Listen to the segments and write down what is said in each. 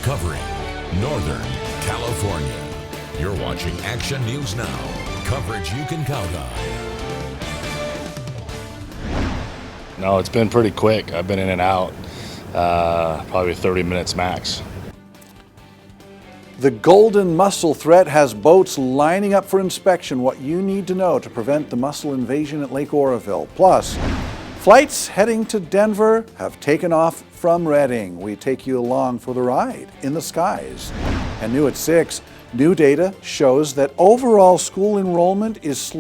covering Northern California. You're watching Action News Now, coverage you can count on. No, it's been pretty quick. I've been in and out, probably 30 minutes max. The golden mussel threat has boats lining up for inspection. What you need to know to prevent the mussel invasion at Lake Orville. Plus, flights heading to Denver have taken off from Redding. We take you along for the ride in the skies. And new at 6, new data shows that overall school enrollment is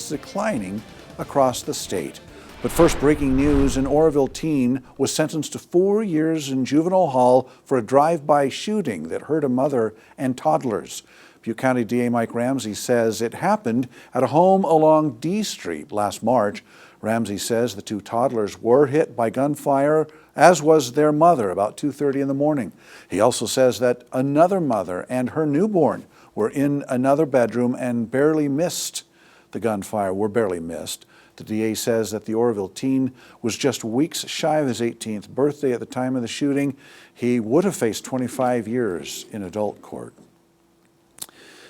declining across the state. But first, breaking news, an Orville teen was sentenced to 4 years in juvenile hall for a drive-by shooting that hurt a mother and toddlers. Butte County DA Mike Ramsey says it happened at a home along D Street last March. Ramsey says the 2 toddlers were hit by gunfire, as was their mother, about 2:30 in the morning. He also says that another mother and her newborn were in another bedroom and barely missed the gunfire, barely missed. The DA says that the Orville teen was just weeks shy of his 18th birthday at the time of the shooting. He would have faced 25 years in adult court.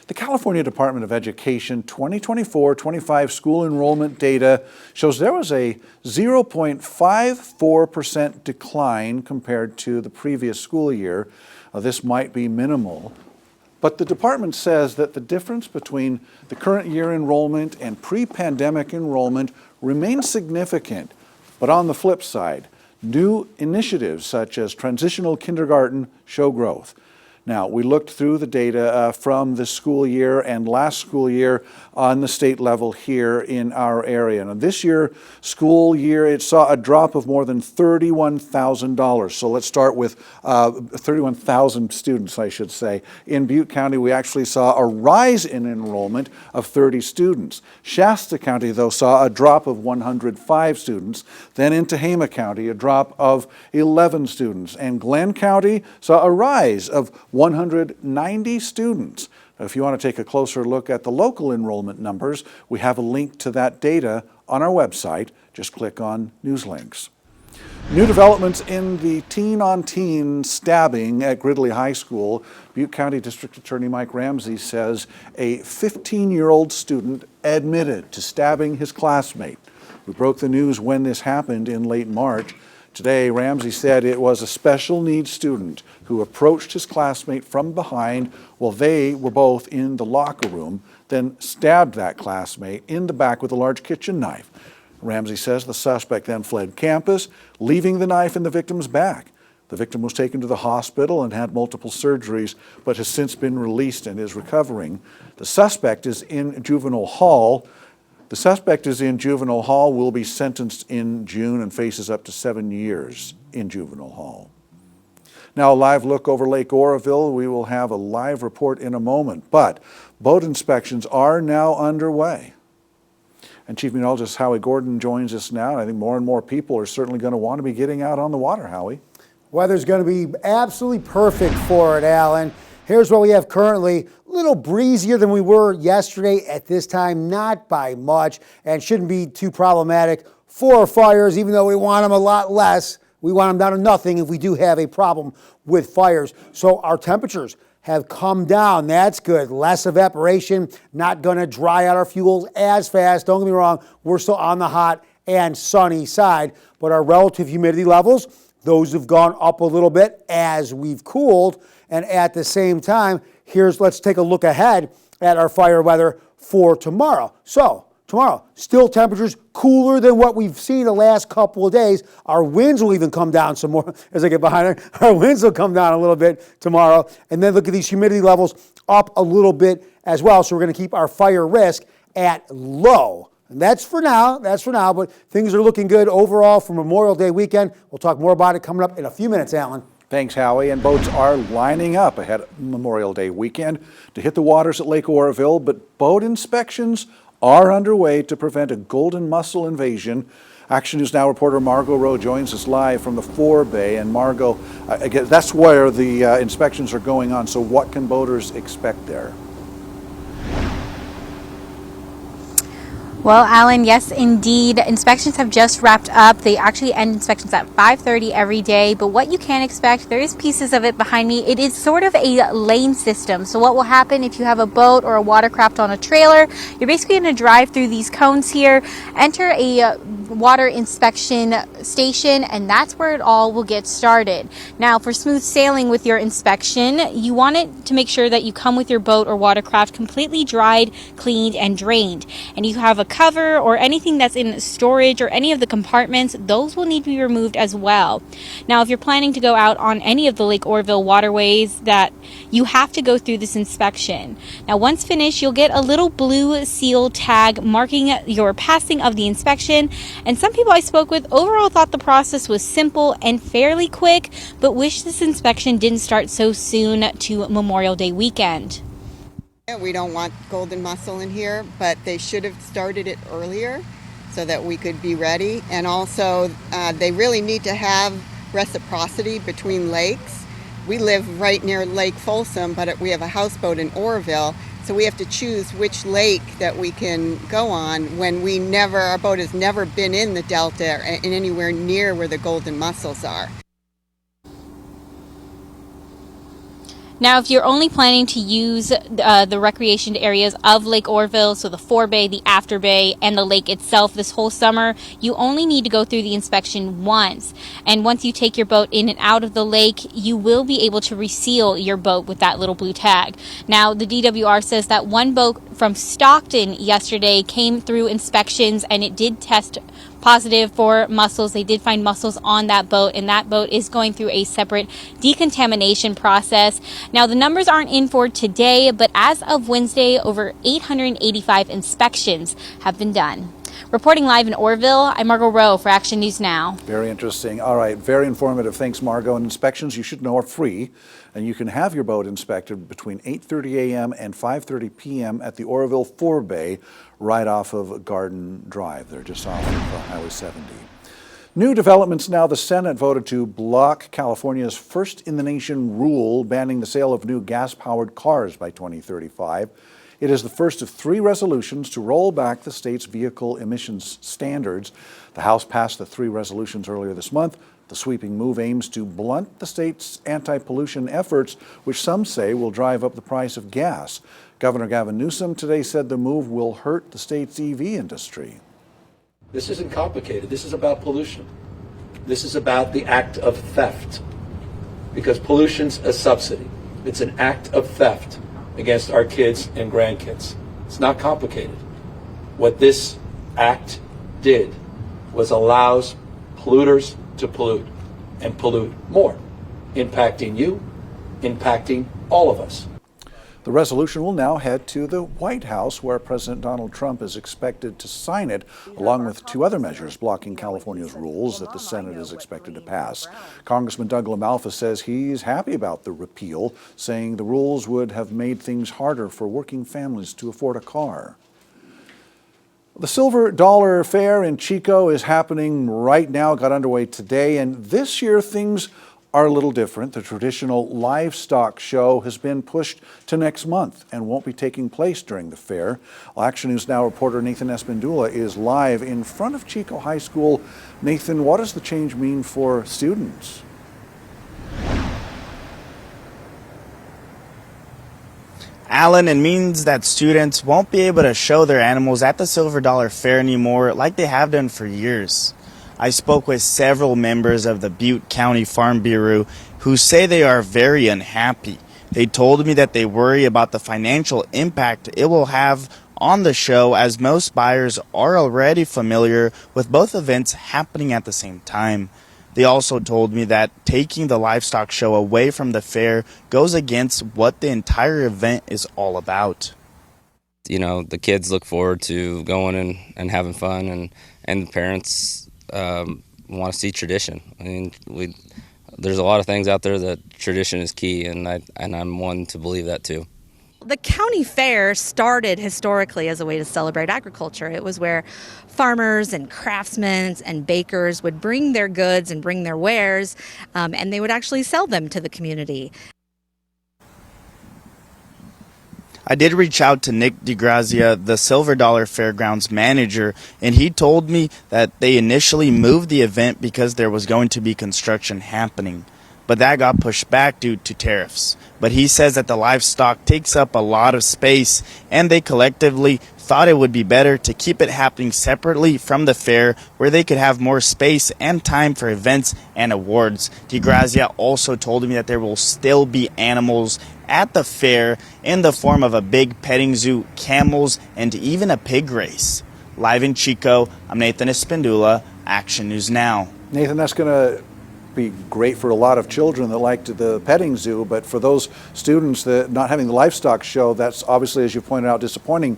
The California Department of Education 2024-25 school enrollment data shows there was a 0.54% decline compared to the previous school year. This might be minimal, but the department says that the difference between the current year enrollment and pre-pandemic enrollment remains significant. But on the flip side, new initiatives such as transitional kindergarten show growth. Now, we looked through the data from this school year and last school year on the state level here in our area. Now, this school year, it saw a drop of more than $31,000. So let's start with 31,000 students, I should say. In Butte County, we actually saw a rise in enrollment of 30 students. Shasta County, though, saw a drop of 105 students. Then in Tehama County, a drop of 11 students. And Glenn County saw a rise of 190 students. If you want to take a closer look at the local enrollment numbers, we have a link to that data on our website. Just click on News Links. New developments in the teen-on-teen stabbing at Gridley High School. Butte County District Attorney Mike Ramsey says a 15-year-old student admitted to stabbing his classmate. We broke the news when this happened in late March. Today, Ramsey said it was a special needs student who approached his classmate from behind while they were both in the locker room, then stabbed that classmate in the back with a large kitchen knife. Ramsey says the suspect then fled campus, leaving the knife in the victim's back. The victim was taken to the hospital and had multiple surgeries, but has since been released and is recovering. The suspect is in juvenile hall. Will be sentenced in June and faces up to 7 years in juvenile hall. Now, a live look over Lake Orville. We will have a live report in a moment, but boat inspections are now underway. And Chief Meteorologist Howie Gordon joins us now. And I think more and more people are certainly going to want to be getting out on the water, Howie. Weather's going to be absolutely perfect for it, Alan. Here's what we have currently. A little breezier than we were yesterday at this time, not by much, and shouldn't be too problematic for fires, even though we want them a lot less. We want them down to nothing if we do have a problem with fires. So our temperatures have come down. That's good. Less evaporation, not going to dry out our fuels as fast. Don't get me wrong, we're still on the hot and sunny side, but our relative humidity levels, those have gone up a little bit as we've cooled. And at the same time, let's take a look ahead at our fire weather for tomorrow. So tomorrow, still temperatures cooler than what we've seen the last couple of days. Our winds will even come down some more as I get behind it. Our winds will come down a little bit tomorrow. And then look at these humidity levels up a little bit as well. So we're going to keep our fire risk at low. And that's for now, but things are looking good overall for Memorial Day weekend. We'll talk more about it coming up in a few minutes, Alan. Thanks, Howie. And boats are lining up ahead of Memorial Day weekend to hit the waters at Lake Orville, but boat inspections are underway to prevent a golden mussel invasion. Action News Now reporter Margot Rowe joins us live from the forebay. And Margot, I guess that's where the inspections are going on. So what can boaters expect there? Well, Alan, yes, indeed. Inspections have just wrapped up. They actually end inspections at 5:30 every day. But what you can expect, there is pieces of it behind me. It is sort of a lane system. So what will happen if you have a boat or a watercraft on a trailer, you're basically going to drive through these cones here, enter a water inspection station, and that's where it all will get started. Now, for smooth sailing with your inspection, you want it to make sure that you come with your boat or watercraft completely dried, cleaned, and drained. And you have a cover or anything that's in storage or any of the compartments, those will need to be removed as well. Now, if you're planning to go out on any of the Lake Orville waterways, that you have to go through this inspection. Now, once finished, you'll get a little blue seal tag marking your passing of the inspection. And some people I spoke with overall thought the process was simple and fairly quick, but wish this inspection didn't start so soon to Memorial Day weekend. We don't want golden mussel in here, but they should have started it earlier so that we could be ready. And also, they really need to have reciprocity between lakes. We live right near Lake Folsom, but we have a houseboat in Orville, so we have to choose which lake that we can go on when our boat has never been in the delta and anywhere near where the golden mussels are. Now, if you're only planning to use the recreation areas of Lake Orville, so the forebay, the afterbay, and the lake itself this whole summer, you only need to go through the inspection once. And once you take your boat in and out of the lake, you will be able to reseal your boat with that little blue tag. Now, the DWR says that one boat from Stockton yesterday came through inspections and it did test positive for mussels. They did find mussels on that boat, and that boat is going through a separate decontamination process. Now, the numbers aren't in for today, but as of Wednesday, over 885 inspections have been done. Reporting live in Orville, I'm Margot Rowe for Action News Now. Very interesting. All right, very informative. Thanks, Margot. And inspections, you should know, are free, and you can have your boat inspected between 8:30 a.m. and 5:30 p.m. at the Orville forebay right off of Garden Drive. They're just off of Highway 70. New developments now. The Senate voted to block California's first-in-the-nation rule banning the sale of new gas-powered cars by 2035. It is the first of 3 resolutions to roll back the state's vehicle emissions standards. The House passed the 3 resolutions earlier this month. The sweeping move aims to blunt the state's anti-pollution efforts, which some say will drive up the price of gas. Governor Gavin Newsom today said the move will hurt the state's EV industry. This isn't complicated. This is about pollution. This is about the act of theft, because pollution's a subsidy. It's an act of theft against our kids and grandkids. It's not complicated. What this act did was allows polluters to pollute and pollute more, impacting you, impacting all of us. The resolution will now head to the White House, where President Donald Trump is expected to sign it, along with 2 other measures blocking California's rules that the Senate is expected to pass. Congressman Doug LaMalfa says he's happy about the repeal, saying the rules would have made things harder for working families to afford a car. The Silver Dollar Fair in Chico is happening right now, got underway today, and this year things are a little different. The traditional Livestock show has been pushed to next month and won't be taking place during the fair. Action News Now reporter Nathan Espindula is live in front of Chico High School. Nathan, what does the change mean for students? Alan, it means that students won't be able to show their animals at the Silver Dollar Fair anymore like they have done for years. I spoke with several members of the Butte County Farm Bureau who say they are very unhappy. They told me that they worry about the financial impact it will have on the show, as most buyers are already familiar with both events happening at the same time. They also told me that taking the livestock show away from the fair goes against what the entire event is all about. You know, the kids look forward to going and having fun, and the parents want to see tradition. I mean, there's a lot of things out there that tradition is key, and I'm one to believe that too. The county fair started historically as a way to celebrate agriculture. It was where farmers and craftsmen and bakers would bring their goods and bring their wares, and they would actually sell them to the community. I did reach out to Nick DeGrazia, the Silver Dollar Fairgrounds manager, and he told me that they initially moved the event because there was going to be construction happening. But that got pushed back due to tariffs. But he says that the livestock takes up a lot of space, and they collectively thought it would be better to keep it happening separately from the fair, where they could have more space and time for events and awards. DeGrazia also told me that there will still be animals at the fair in the form of a big petting zoo, camels, and even a pig race. Live in Chico, I'm Nathan Espindula, Action News Now. Nathan, that's going to be great for a lot of children that liked the petting zoo, but for those students that not having the livestock show, that's obviously, as you pointed out, disappointing.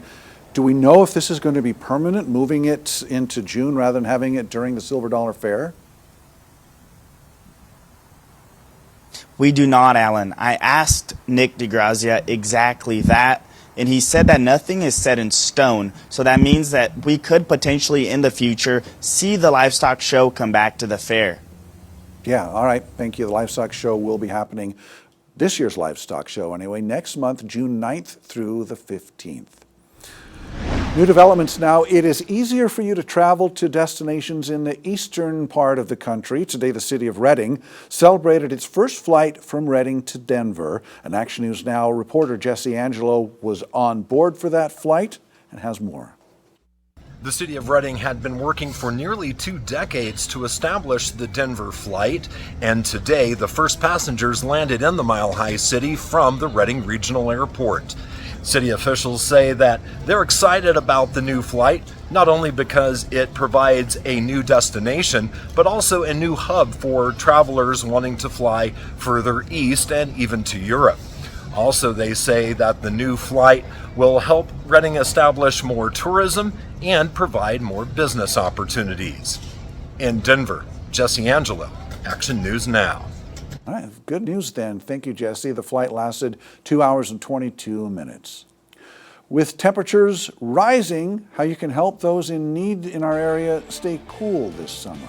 Do we know if this is going to be permanent, moving it into June rather than having it during the Silver Dollar Fair? We do not, Alan. I asked Nick DeGrazia exactly that, and he said that nothing is set in stone, so that means that we could potentially in the future see the livestock show come back to the fair. Yeah, all right, thank you. The livestock show will be happening, this year's livestock show anyway, next month, June 9th through the 15th. New developments now. It is easier for you to travel to destinations in the eastern part of the country. Today, the city of Redding celebrated its first flight from Redding to Denver. An Action News Now reporter, Jesse Angelo, was on board for that flight and has more. The city of Redding had been working for nearly 2 decades to establish the Denver flight, and today the first passengers landed in the Mile High City from the Redding Regional Airport. City officials say that they're excited about the new flight, not only because it provides a new destination, but also a new hub for travelers wanting to fly further east and even to Europe. Also, they say that the new flight will help Redding establish more tourism and provide more business opportunities. In Denver, Jesse Angelo, Action News Now. All right, good news then. Thank you, Jesse. The flight lasted 2 hours and 22 minutes. With temperatures rising, how you can help those in need in our area stay cool this summer.